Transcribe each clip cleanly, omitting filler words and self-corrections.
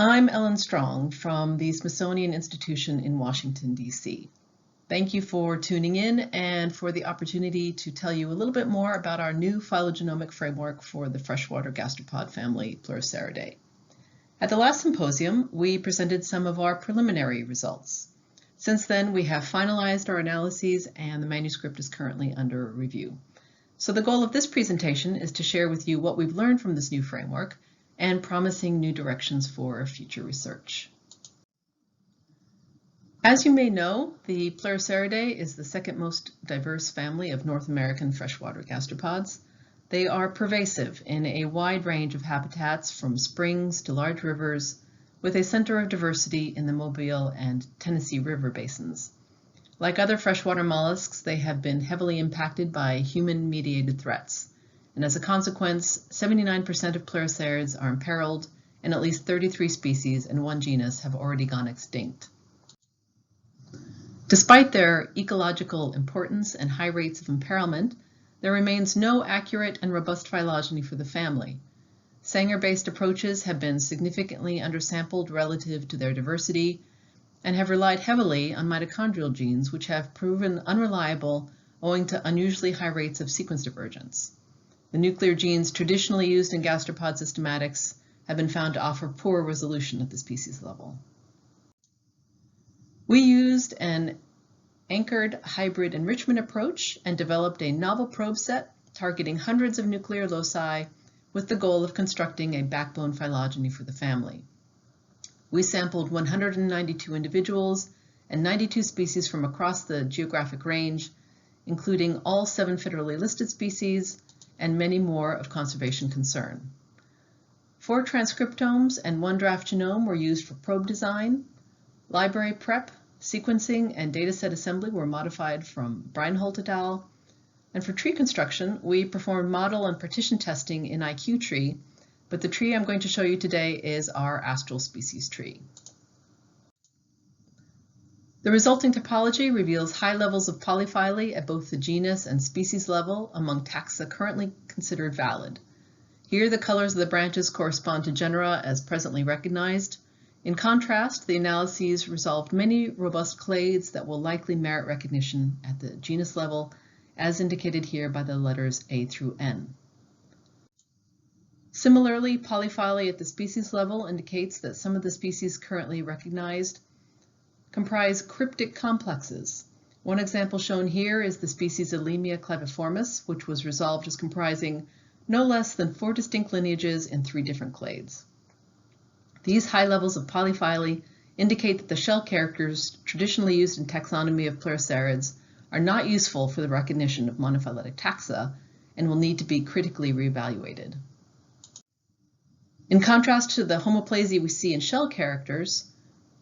I'm Ellen Strong from the Smithsonian Institution in Washington, D.C. Thank you for tuning in and for the opportunity to tell you a little bit more about our new phylogenomic framework for the freshwater gastropod family Pleuroceridae. At the last symposium, we presented some of our preliminary results. Since then, we have finalized our analyses and the manuscript is currently under review. So the goal of this presentation is to share with you what we've learned from this new framework and promising new directions for future research. As you may know, the Pleuroceridae is the second most diverse family of North American freshwater gastropods. They are pervasive in a wide range of habitats from springs to large rivers, with a center of diversity in the Mobile and Tennessee River basins. Like other freshwater mollusks, they have been heavily impacted by human-mediated threats. And as a consequence, 79% of pleurocerids are imperiled, and at least 33 species and one genus have already gone extinct. Despite their ecological importance and high rates of imperilment, there remains no accurate and robust phylogeny for the family. Sanger-based approaches have been significantly undersampled relative to their diversity and have relied heavily on mitochondrial genes, which have proven unreliable owing to unusually high rates of sequence divergence. The nuclear genes traditionally used in gastropod systematics have been found to offer poor resolution at the species level. We used an anchored hybrid enrichment approach and developed a novel probe set targeting hundreds of nuclear loci with the goal of constructing a backbone phylogeny for the family. We sampled 192 individuals and 92 species from across the geographic range, including all 7 federally listed species and many more of conservation concern. 4 transcriptomes and 1 draft genome were used for probe design. Library prep, sequencing, and dataset assembly were modified from Breinholt et al. And for tree construction, we performed model and partition testing in IQ tree, but the tree I'm going to show you today is our astral species tree. The resulting topology reveals high levels of polyphyly at both the genus and species level among taxa currently considered valid. Here, the colors of the branches correspond to genera as presently recognized. In contrast, the analyses resolved many robust clades that will likely merit recognition at the genus level, as indicated here by the letters A through N. Similarly, polyphyly at the species level indicates that some of the species currently recognized comprise cryptic complexes. One example shown here is the species Elimia claviformis, which was resolved as comprising no less than 4 distinct lineages in 3 different clades. These high levels of polyphyly indicate that the shell characters traditionally used in taxonomy of pleurocerids are not useful for the recognition of monophyletic taxa and will need to be critically reevaluated. In contrast to the homoplasia we see in shell characters,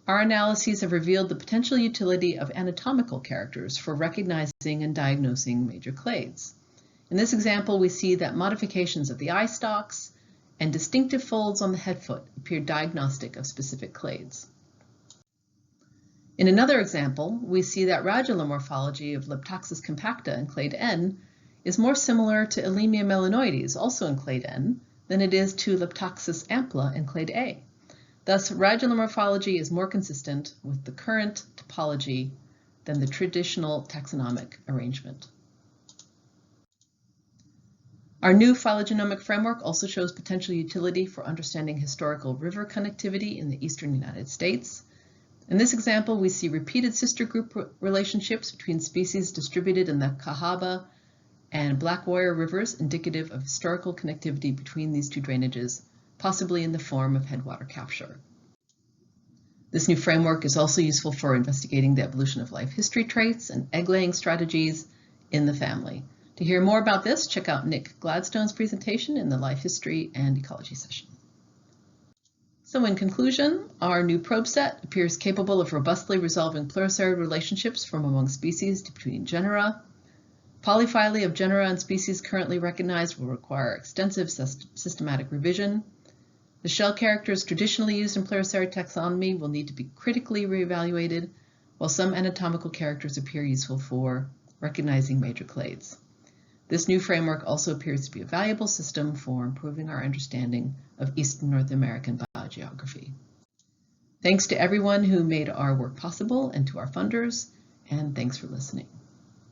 our analyses have revealed the potential utility of anatomical characters for recognizing and diagnosing major clades. In this example, we see that modifications of the eye stalks and distinctive folds on the head foot appear diagnostic of specific clades. In another example, we see that radular morphology of Leptoxis compacta in clade N is more similar to Elimia melanoides, also in clade N, than it is to Leptoxis ampla in clade A. Thus, radular morphology is more consistent with the current topology than the traditional taxonomic arrangement. Our new phylogenomic framework also shows potential utility for understanding historical river connectivity in the eastern United States. In this example, we see repeated sister group relationships between species distributed in the Cahaba and Black Warrior rivers, indicative of historical connectivity between these 2 drainages, possibly in the form of headwater capture. This new framework is also useful for investigating the evolution of life history traits and egg-laying strategies in the family. To hear more about this, check out Nick Gladstone's presentation in the Life History and Ecology session. So in conclusion, our new probe set appears capable of robustly resolving pleurocerid relationships from among species to between genera. Polyphyly of genera and species currently recognized will require extensive systematic revision. The shell characters traditionally used in pleurocerid taxonomy will need to be critically reevaluated, while some anatomical characters appear useful for recognizing major clades. This new framework also appears to be a valuable system for improving our understanding of Eastern North American biogeography. Thanks to everyone who made our work possible and to our funders, and thanks for listening.